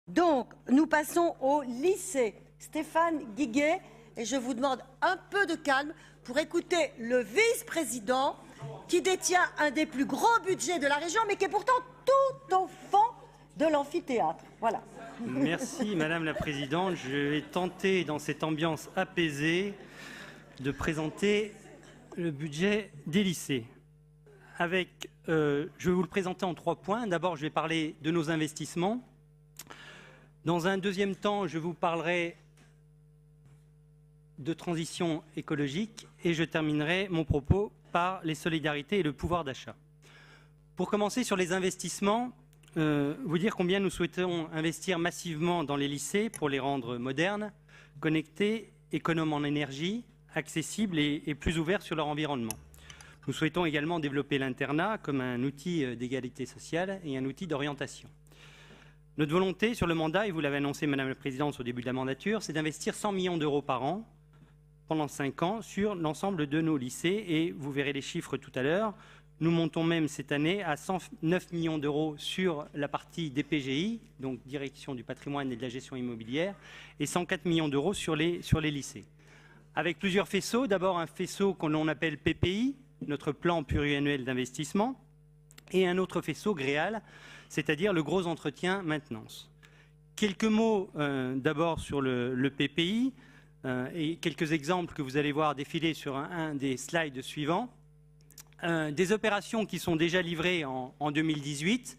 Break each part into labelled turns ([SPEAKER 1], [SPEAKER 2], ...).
[SPEAKER 1] Donc, nous passons au lycée Stéphane Guiguet et je vous demande un peu de calme pour écouter le vice-président qui détient un des plus gros budgets de la région, mais qui est pourtant tout au fond de l'amphithéâtre. Voilà.
[SPEAKER 2] Merci Madame la Présidente. Je vais tenter, dans cette ambiance apaisée, de présenter le budget des lycées. Je vais vous le présenter en 3 points. D'abord, je vais parler de nos investissements. Dans un deuxième temps, je vous parlerai de transition écologique et je terminerai mon propos par les solidarités et le pouvoir d'achat. Pour commencer sur les investissements, vous dire combien nous souhaitons investir massivement dans les lycées pour les rendre modernes, connectés, économes en énergie, accessibles et plus ouverts sur leur environnement. Nous souhaitons également développer l'internat comme un outil d'égalité sociale et un outil d'orientation. Notre volonté sur le mandat, et vous l'avez annoncé Madame la Présidente au début de la mandature, c'est d'investir 100 millions d'euros par an pendant 5 ans sur l'ensemble de nos lycées et vous verrez les chiffres tout à l'heure. Nous montons même cette année à 109 millions d'euros sur la partie DPGI, donc Direction du patrimoine et de la gestion immobilière, et 104 millions d'euros sur les lycées. Avec plusieurs faisceaux, d'abord un faisceau qu'on appelle PPI, notre plan pluriannuel d'investissement, et un autre faisceau GREAL, c'est-à-dire le gros entretien maintenance. Quelques mots d'abord sur le PPI et quelques exemples que vous allez voir défiler sur un des slides suivants. Des opérations qui sont déjà livrées en 2018.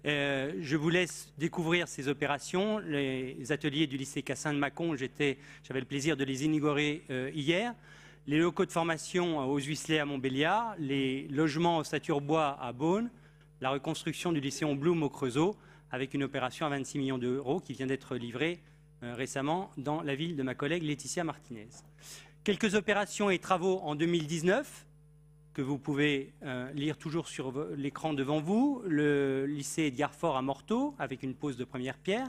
[SPEAKER 2] Je vous laisse découvrir ces opérations. Les ateliers du lycée Cassin de Mâcon, j'avais le plaisir de les inaugurer hier. Les locaux de formation aux Huisselets à Montbéliard, les logements au Saturbois à Beaune, la reconstruction du lycée Blum au Creusot, avec une opération à 26 millions d'euros qui vient d'être livrée récemment dans la ville de ma collègue Laetitia Martinez. Quelques opérations et travaux en 2019, que vous pouvez lire toujours sur l'écran devant vous. Le lycée Edgar Faure à Morteau, avec une pose de première pierre.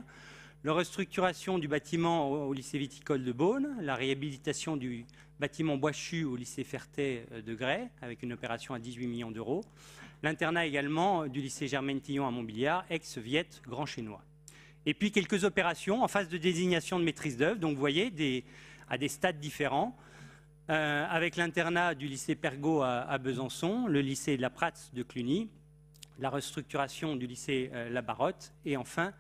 [SPEAKER 2] La restructuration du bâtiment au lycée viticole de Beaune. La réhabilitation du bâtiment Boischu au lycée Fertet de Grès, avec une opération à 18 millions d'euros. L'internat également du lycée Germaine-Tillon à Montbéliard, ex-Viette, Grand Chénois. Et puis quelques opérations en phase de désignation de maîtrise d'œuvre. Donc vous voyez, à des stades différents. Avec l'internat du lycée Pergaud à Besançon, le lycée de la Pratz de Cluny, la restructuration du lycée La Barotte et enfin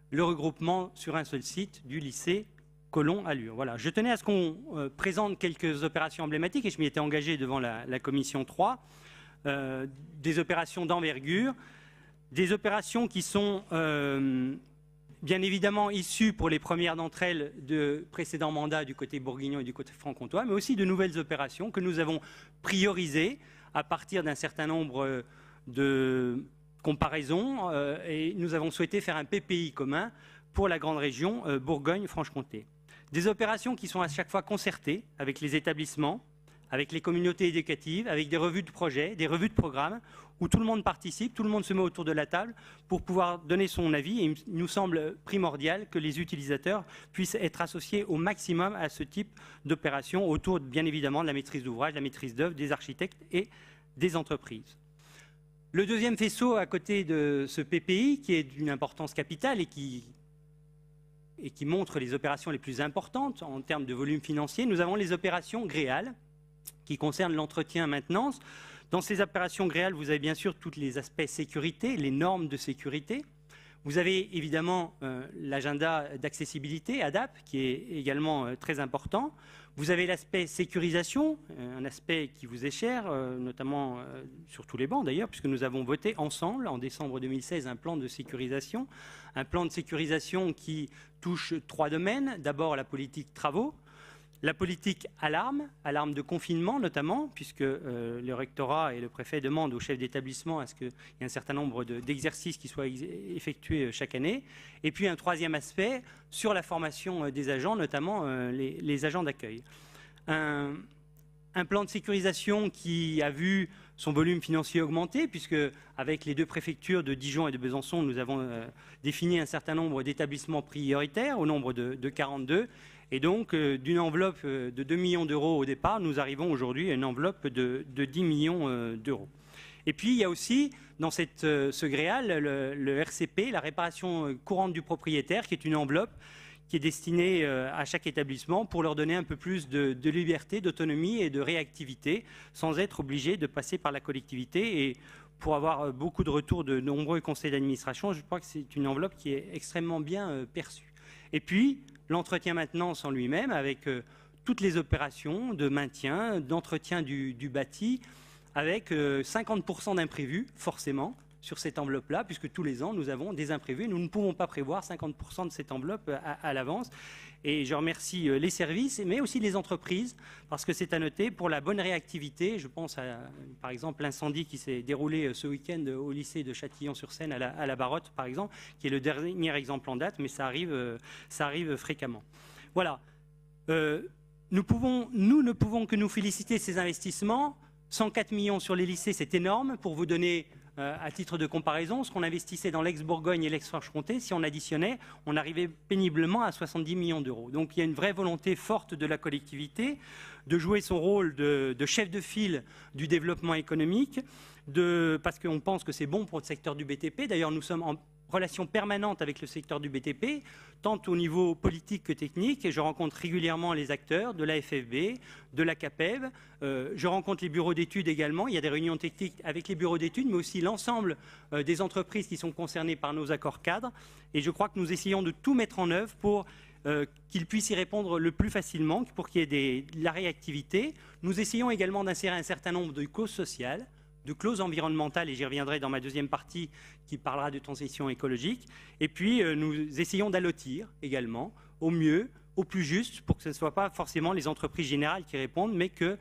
[SPEAKER 2] le regroupement sur un seul site du lycée Colomb à Lure. Voilà. Je tenais à ce qu'on présente quelques opérations emblématiques et je m'y étais engagé devant la commission 3, des opérations d'envergure, des opérations qui sont bien évidemment issues pour les premières d'entre elles de précédents mandats du côté bourguignon et du côté franc-comtois, mais aussi de nouvelles opérations que nous avons priorisées à partir d'un certain nombre de comparaisons et nous avons souhaité faire un PPI commun pour la grande région Bourgogne-Franche-Comté. Des opérations qui sont à chaque fois concertées avec les établissements, avec les communautés éducatives, avec des revues de projets, des revues de programmes, où tout le monde participe, tout le monde se met autour de la table pour pouvoir donner son avis. Et il nous semble primordial que les utilisateurs puissent être associés au maximum à ce type d'opération autour, bien évidemment, de la maîtrise d'ouvrage, de la maîtrise d'œuvre, des architectes et des entreprises. Le deuxième faisceau à côté de ce PPI, qui est d'une importance capitale et qui montre les opérations les plus importantes en termes de volume financier, nous avons les opérations GREAL, qui concernent l'entretien-maintenance. Dans ces opérations GREAL, vous avez bien sûr tous les aspects sécurité, les normes de sécurité. Vous avez évidemment l'agenda d'accessibilité, ADAP, qui est également très important. Vous avez l'aspect sécurisation, un aspect qui vous est cher, notamment sur tous les bancs d'ailleurs, puisque nous avons voté ensemble en décembre 2016 un plan de sécurisation. Un plan de sécurisation qui touche 3 domaines. D'abord la politique travaux. La politique alarme de confinement notamment, puisque le rectorat et le préfet demandent aux chefs d'établissement à ce qu'il y ait un certain nombre d'exercices qui soient effectués chaque année. Et puis un troisième aspect sur la formation des agents, notamment les agents d'accueil. Un plan de sécurisation qui a vu son volume financier augmenter, puisque avec les 2 préfectures de Dijon et de Besançon, nous avons défini un certain nombre d'établissements prioritaires, au nombre de 42. Et donc, d'une enveloppe de 2 millions d'euros au départ, nous arrivons aujourd'hui à une enveloppe de 10 millions d'euros. Et puis il y a aussi dans ce GREAL le RCP, la réparation courante du propriétaire, qui est une enveloppe qui est destinée à chaque établissement pour leur donner un peu plus de liberté, d'autonomie et de réactivité, sans être obligé de passer par la collectivité. Et pour avoir beaucoup de retours de nombreux conseils d'administration, je crois que c'est une enveloppe qui est extrêmement bien perçue. Et puis, l'entretien maintenance en lui-même, avec toutes les opérations de maintien, d'entretien du bâti, avec 50% d'imprévus, forcément, sur cette enveloppe-là, puisque tous les ans, nous avons des imprévus. Nous ne pouvons pas prévoir 50% de cette enveloppe à l'avance. Et je remercie les services, mais aussi les entreprises, parce que c'est à noter pour la bonne réactivité. Je pense à, par exemple, l'incendie qui s'est déroulé ce week-end au lycée de Châtillon-sur-Seine, à la Barotte, par exemple, qui est le dernier exemple en date, mais ça arrive fréquemment. Voilà. Nous ne pouvons que nous féliciter de ces investissements. 104 millions sur les lycées, c'est énorme. Pour vous donner à titre de comparaison, ce qu'on investissait dans l'ex-Bourgogne et l'ex-Franche-Comté, si on additionnait, on arrivait péniblement à 70 millions d'euros. Donc il y a une vraie volonté forte de la collectivité de jouer son rôle de chef de file du développement économique, parce qu'on pense que c'est bon pour le secteur du BTP. D'ailleurs, nous sommes en relation permanente avec le secteur du BTP, tant au niveau politique que technique, et je rencontre régulièrement les acteurs de la FFB, de la CAPEV, je rencontre les bureaux d'études également, il y a des réunions techniques avec les bureaux d'études, mais aussi l'ensemble des entreprises qui sont concernées par nos accords cadres, et je crois que nous essayons de tout mettre en œuvre pour qu'ils puissent y répondre le plus facilement, pour qu'il y ait de la réactivité. Nous essayons également d'insérer un certain nombre de causes sociales, de clauses environnementales, et j'y reviendrai dans ma deuxième partie qui parlera de transition écologique. Et puis, nous essayons d'allotir également au mieux, au plus juste, pour que ce ne soit pas forcément les entreprises générales qui répondent, mais que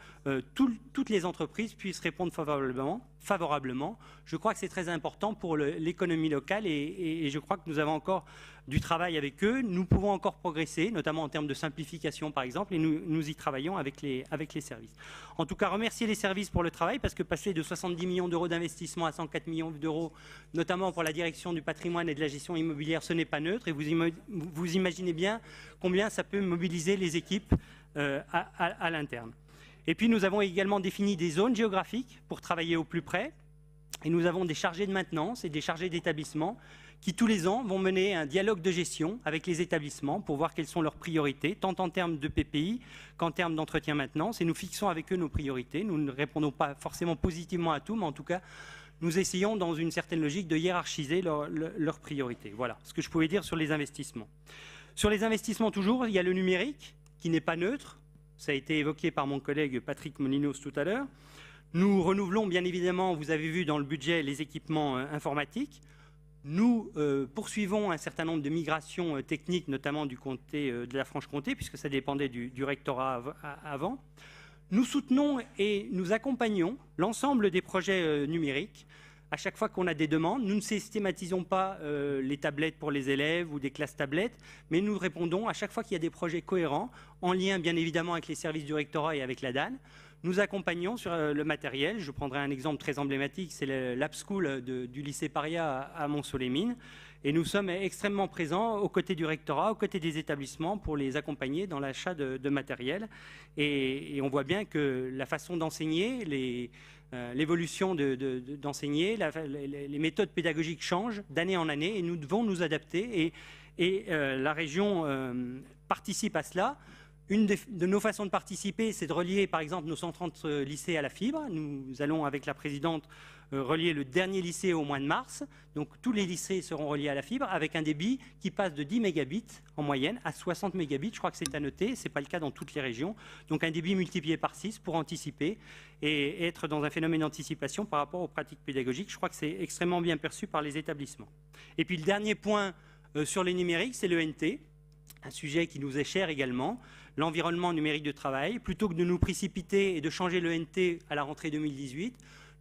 [SPEAKER 2] toutes les entreprises puissent répondre favorablement. Je crois que c'est très important pour l'économie locale et je crois que nous avons encore du travail avec eux. Nous pouvons encore progresser, notamment en termes de simplification, par exemple, et nous y travaillons avec les services. En tout cas, remercier les services pour le travail, parce que passer de 70 millions d'euros d'investissement à 104 millions d'euros, notamment pour la direction du patrimoine et de la gestion immobilière, ce n'est pas neutre, et vous imaginez bien combien ça peut mobiliser les équipes à l'interne. Et puis, nous avons également défini des zones géographiques pour travailler au plus près, et nous avons des chargés de maintenance et des chargés d'établissement qui, tous les ans, vont mener un dialogue de gestion avec les établissements pour voir quelles sont leurs priorités, tant en termes de PPI qu'en termes d'entretien-maintenance. Et nous fixons avec eux nos priorités. Nous ne répondons pas forcément positivement à tout, mais en tout cas, nous essayons, dans une certaine logique, de hiérarchiser leurs priorités. Voilà ce que je pouvais dire sur les investissements. Sur les investissements, toujours, il y a le numérique, qui n'est pas neutre. Ça a été évoqué par mon collègue Patrick Molinos tout à l'heure. Nous renouvelons, bien évidemment, vous avez vu dans le budget, les équipements informatiques. Nous poursuivons un certain nombre de migrations techniques, notamment du comté de la Franche-Comté, puisque ça dépendait du rectorat avant. Nous soutenons et nous accompagnons l'ensemble des projets numériques. À chaque fois qu'on a des demandes, nous ne systématisons pas les tablettes pour les élèves ou des classes tablettes, mais nous répondons à chaque fois qu'il y a des projets cohérents, en lien bien évidemment avec les services du rectorat et avec la DAN. Nous accompagnons sur le matériel. Je prendrai un exemple très emblématique, c'est l'App School du lycée Paria à Mont-Soleil-Mines. Et nous sommes extrêmement présents aux côtés du rectorat, aux côtés des établissements pour les accompagner dans l'achat de matériel. Et on voit bien que la façon d'enseigner, l'évolution d'enseigner, les méthodes pédagogiques changent d'année en année et nous devons nous adapter. Et la région participe à cela. Une de nos façons de participer, c'est de relier, par exemple, nos 130 lycées à la fibre. Nous allons, avec la présidente, relier le dernier lycée au mois de mars. Donc, tous les lycées seront reliés à la fibre, avec un débit qui passe de 10 mégabits en moyenne à 60 mégabits. Je crois que c'est à noter. Ce n'est pas le cas dans toutes les régions. Donc, un débit multiplié par 6 pour anticiper et être dans un phénomène d'anticipation par rapport aux pratiques pédagogiques. Je crois que c'est extrêmement bien perçu par les établissements. Et puis, le dernier point sur les numériques, c'est l'ENT. Un sujet qui nous est cher également, l'environnement numérique de travail. Plutôt que de nous précipiter et de changer l'ENT à la rentrée 2018,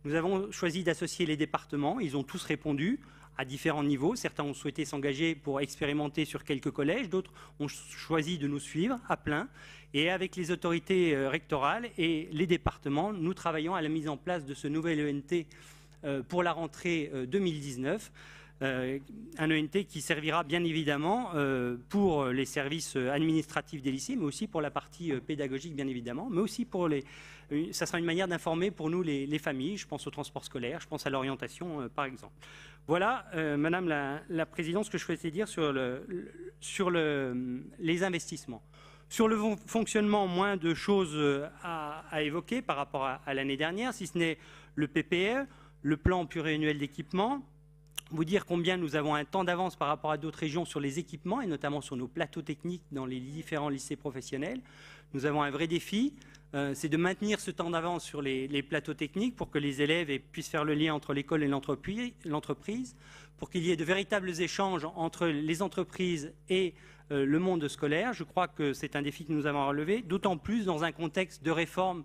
[SPEAKER 2] nous avons choisi d'associer les départements. Ils ont tous répondu à différents niveaux. Certains ont souhaité s'engager pour expérimenter sur quelques collèges, d'autres ont choisi de nous suivre à plein. Et avec les autorités rectorales et les départements, nous travaillons à la mise en place de ce nouvel ENT pour la rentrée 2019. un ENT qui servira bien évidemment pour les services administratifs des lycées, mais aussi pour la partie pédagogique bien évidemment, mais aussi pour ça sera une manière d'informer pour nous les familles. Je pense au transport scolaire, je pense à l'orientation par exemple. Voilà, Madame la Présidente, ce que je souhaitais dire sur les investissements. Sur le fonctionnement, moins de choses à évoquer par rapport à l'année dernière, si ce n'est le PPE, le plan pluriannuel d'équipement. Vous dire combien nous avons un temps d'avance par rapport à d'autres régions sur les équipements et notamment sur nos plateaux techniques dans les différents lycées professionnels. Nous avons un vrai défi, c'est de maintenir ce temps d'avance sur les plateaux techniques pour que les élèves puissent faire le lien entre l'école et l'entreprise, pour qu'il y ait de véritables échanges entre les entreprises et le monde scolaire. Je crois que c'est un défi que nous avons à relever, d'autant plus dans un contexte de réforme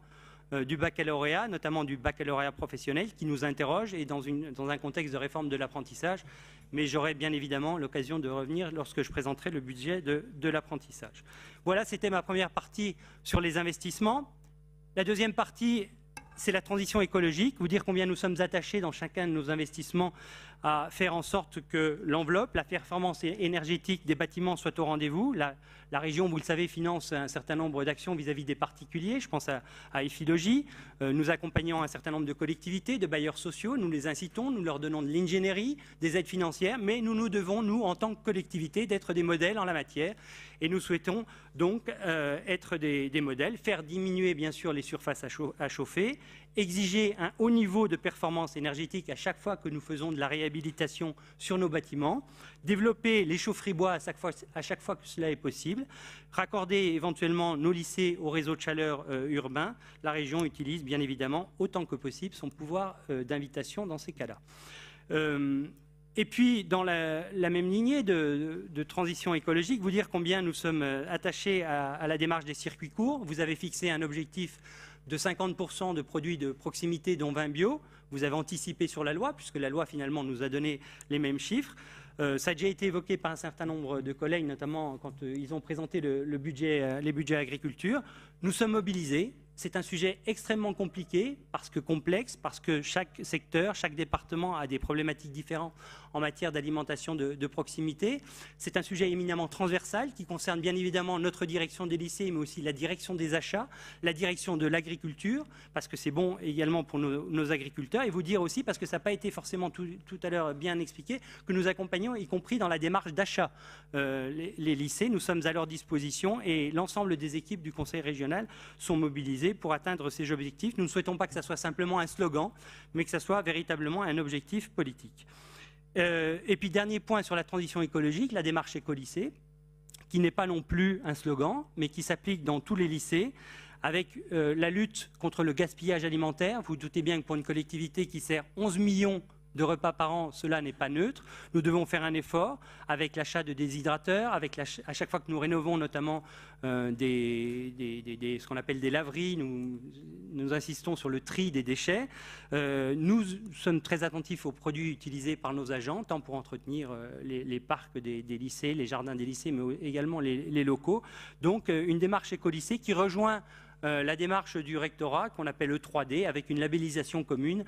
[SPEAKER 2] du baccalauréat, notamment du baccalauréat professionnel, qui nous interroge, et dans un contexte de réforme de l'apprentissage. Mais j'aurai bien évidemment l'occasion de revenir lorsque je présenterai le budget de l'apprentissage. Voilà, c'était ma première partie sur les investissements. La deuxième partie, c'est la transition écologique. Vous dire combien nous sommes attachés dans chacun de nos investissements à faire en sorte que l'enveloppe, la performance énergétique des bâtiments soit au rendez-vous. La région, vous le savez, finance un certain nombre d'actions vis-à-vis des particuliers. Je pense à Ephilogie. Nous accompagnons un certain nombre de collectivités, de bailleurs sociaux. Nous les incitons, nous leur donnons de l'ingénierie, des aides financières, mais nous devons, nous, en tant que collectivité, d'être des modèles en la matière. Et nous souhaitons donc être des modèles, faire diminuer, bien sûr, les surfaces à chauffer, exiger un haut niveau de performance énergétique à chaque fois que nous faisons de la réhabilitation sur nos bâtiments, développer les chaufferies bois à chaque fois que cela est possible, raccorder éventuellement nos lycées au réseau de chaleur urbain. La région utilise bien évidemment autant que possible son pouvoir d'invitation dans ces cas-là. Et puis, dans la même lignée de transition écologique, vous dire combien nous sommes attachés à la démarche des circuits courts. Vous avez fixé un objectif de 50% de produits de proximité, dont 20 bio. Vous avez anticipé sur la loi, puisque la loi, finalement, nous a donné les mêmes chiffres. Ça a déjà été évoqué par un certain nombre de collègues, notamment quand ils ont présenté les budgets agriculture. Nous sommes mobilisés. C'est un sujet extrêmement compliqué, parce que complexe, parce que chaque secteur, chaque département a des problématiques différentes en matière d'alimentation de proximité. C'est un sujet éminemment transversal qui concerne bien évidemment notre direction des lycées, mais aussi la direction des achats, la direction de l'agriculture, parce que c'est bon également pour nos agriculteurs. Et vous dire aussi, parce que ça n'a pas été forcément tout à l'heure bien expliqué, que nous accompagnons, y compris dans la démarche d'achat, les lycées. Nous sommes à leur disposition et l'ensemble des équipes du Conseil régional sont mobilisées pour atteindre ces objectifs. Nous ne souhaitons pas que ça soit simplement un slogan, mais que ça soit véritablement un objectif politique. Et puis, dernier point sur la transition écologique, la démarche éco-lycée, qui n'est pas non plus un slogan, mais qui s'applique dans tous les lycées, avec la lutte contre le gaspillage alimentaire. Vous vous doutez bien que pour une collectivité qui sert 11 millions de repas par an, cela n'est pas neutre. Nous devons faire un effort avec l'achat de déshydrateurs, à chaque fois que nous rénovons notamment ce qu'on appelle des laveries, nous insistons sur le tri des déchets. Nous sommes très attentifs aux produits utilisés par nos agents, tant pour entretenir les parcs des lycées, les jardins des lycées, mais également les locaux. Donc une démarche éco-lycée qui rejoint la démarche du rectorat qu'on appelle E3D avec une labellisation commune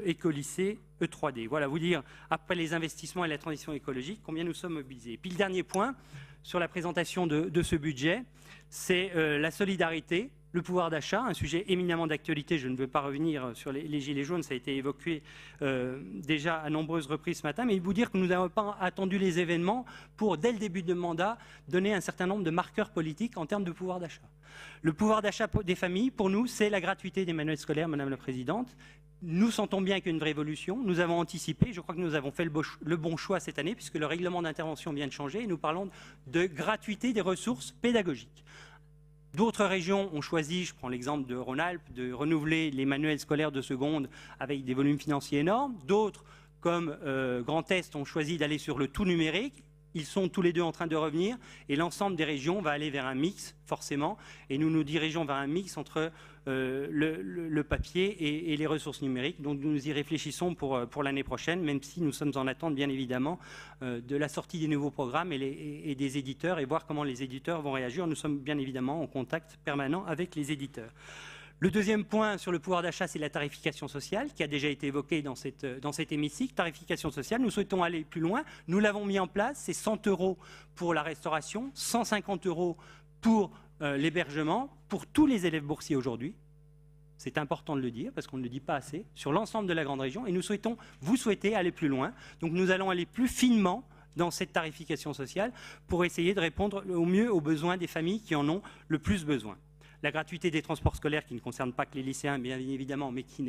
[SPEAKER 2] éco-lycée E3D. Voilà, vous dire, après les investissements et la transition écologique, combien nous sommes mobilisés. Et puis le dernier point sur la présentation de ce budget, c'est la solidarité, le pouvoir d'achat, un sujet éminemment d'actualité. Je ne veux pas revenir sur les gilets jaunes, ça a été évoqué déjà à nombreuses reprises ce matin, mais vous dire que nous n'avons pas attendu les événements pour, dès le début de mandat, donner un certain nombre de marqueurs politiques en termes de pouvoir d'achat. Le pouvoir d'achat des familles, pour nous, c'est la gratuité des manuels scolaires, Madame la Présidente. Nous sentons bien qu'il y a une révolution. Nous avons anticipé. Je crois que nous avons fait le bon choix cette année, puisque le règlement d'intervention vient de changer. Et nous parlons de gratuité des ressources pédagogiques. D'autres régions ont choisi, je prends l'exemple de Rhône-Alpes, de renouveler les manuels scolaires de seconde avec des volumes financiers énormes. D'autres, comme Grand Est, ont choisi d'aller sur le tout numérique. Ils sont tous les deux en train de revenir et l'ensemble des régions va aller vers un mix, forcément. Et nous nous dirigeons vers un mix entre le papier et les ressources numériques. Donc nous y réfléchissons pour l'année prochaine, même si nous sommes en attente, bien évidemment, de la sortie des nouveaux programmes et des éditeurs et voir comment les éditeurs vont réagir. Nous sommes bien évidemment en contact permanent avec les éditeurs. Le deuxième point sur le pouvoir d'achat, c'est la tarification sociale, qui a déjà été évoquée dans cet hémicycle. Tarification sociale, nous souhaitons aller plus loin. Nous l'avons mis en place, c'est 100 € pour la restauration, 150 € pour l'hébergement, pour tous les élèves boursiers aujourd'hui. C'est important de le dire, parce qu'on ne le dit pas assez, sur l'ensemble de la grande région. Et vous souhaitez aller plus loin. Donc nous allons aller plus finement dans cette tarification sociale pour essayer de répondre au mieux aux besoins des familles qui en ont le plus besoin. La gratuité des transports scolaires qui ne concerne pas que les lycéens, bien évidemment, mais qui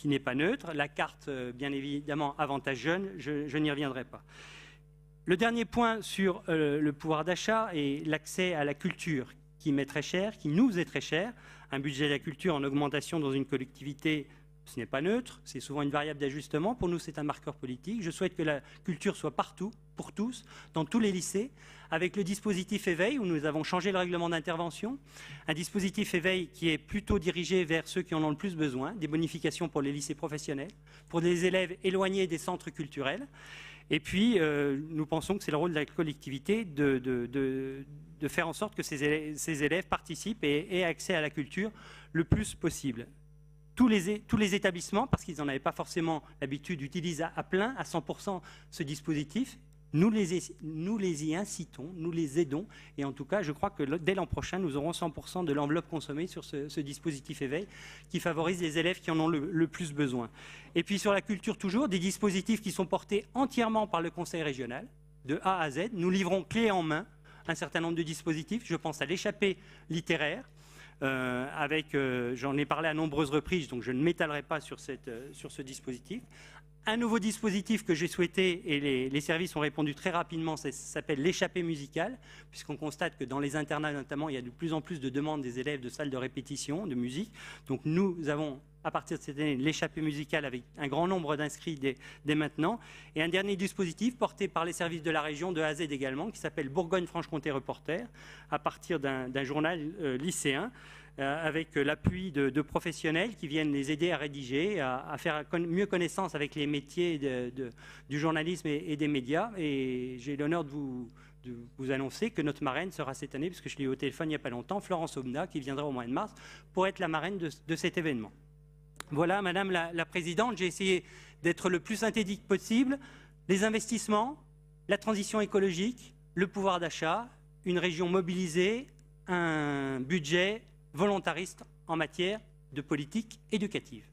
[SPEAKER 2] n'est pas neutre. La carte, bien évidemment, avantage jeune, je n'y reviendrai pas. Le dernier point sur le pouvoir d'achat est l'accès à la culture, qui m'est très cher, qui nous est très cher. Un budget de la culture en augmentation dans une collectivité, ce n'est pas neutre, c'est souvent une variable d'ajustement. Pour nous, c'est un marqueur politique. Je souhaite que la culture soit partout, pour tous, dans tous les lycées, avec le dispositif éveil, où nous avons changé le règlement d'intervention. Un dispositif éveil qui est plutôt dirigé vers ceux qui en ont le plus besoin, des bonifications pour les lycées professionnels, pour des élèves éloignés des centres culturels. Et puis, nous pensons que c'est le rôle de la collectivité de faire en sorte que ces élèves participent et aient accès à la culture le plus possible. Tous les établissements, parce qu'ils n'en avaient pas forcément l'habitude, utilisent à plein, à 100% ce dispositif. Nous les y incitons, nous les aidons. Et en tout cas, je crois que dès l'an prochain, nous aurons 100% de l'enveloppe consommée sur ce dispositif éveil qui favorise les élèves qui en ont le plus besoin. Et puis sur la culture toujours, des dispositifs qui sont portés entièrement par le Conseil régional, de A à Z. Nous livrons clé en main un certain nombre de dispositifs. Je pense à l'échappée littéraire, j'en ai parlé à nombreuses reprises, donc je ne m'étalerai pas sur ce dispositif. Un nouveau dispositif que j'ai souhaité, et les services ont répondu très rapidement, ça s'appelle l'échappée musicale, puisqu'on constate que dans les internats notamment, il y a de plus en plus de demandes des élèves de salles de répétition, de musique. Donc nous avons, à partir de cette année, l'échappée musicale avec un grand nombre d'inscrits dès maintenant. Et un dernier dispositif porté par les services de la région, de A à Z également, qui s'appelle Bourgogne-Franche-Comté Reporter, à partir d'un journal lycéen, avec l'appui de professionnels qui viennent les aider à rédiger, à faire mieux connaissance avec les métiers du journalisme et des médias. Et j'ai l'honneur de vous annoncer que notre marraine sera cette année, puisque je l'ai eu au téléphone il n'y a pas longtemps, Florence Aubenas, qui viendra au mois de mars, pour être la marraine de cet événement. Voilà, Madame la Présidente, j'ai essayé d'être le plus synthétique possible. Les investissements, la transition écologique, le pouvoir d'achat, une région mobilisée, un budget volontariste en matière de politique éducative.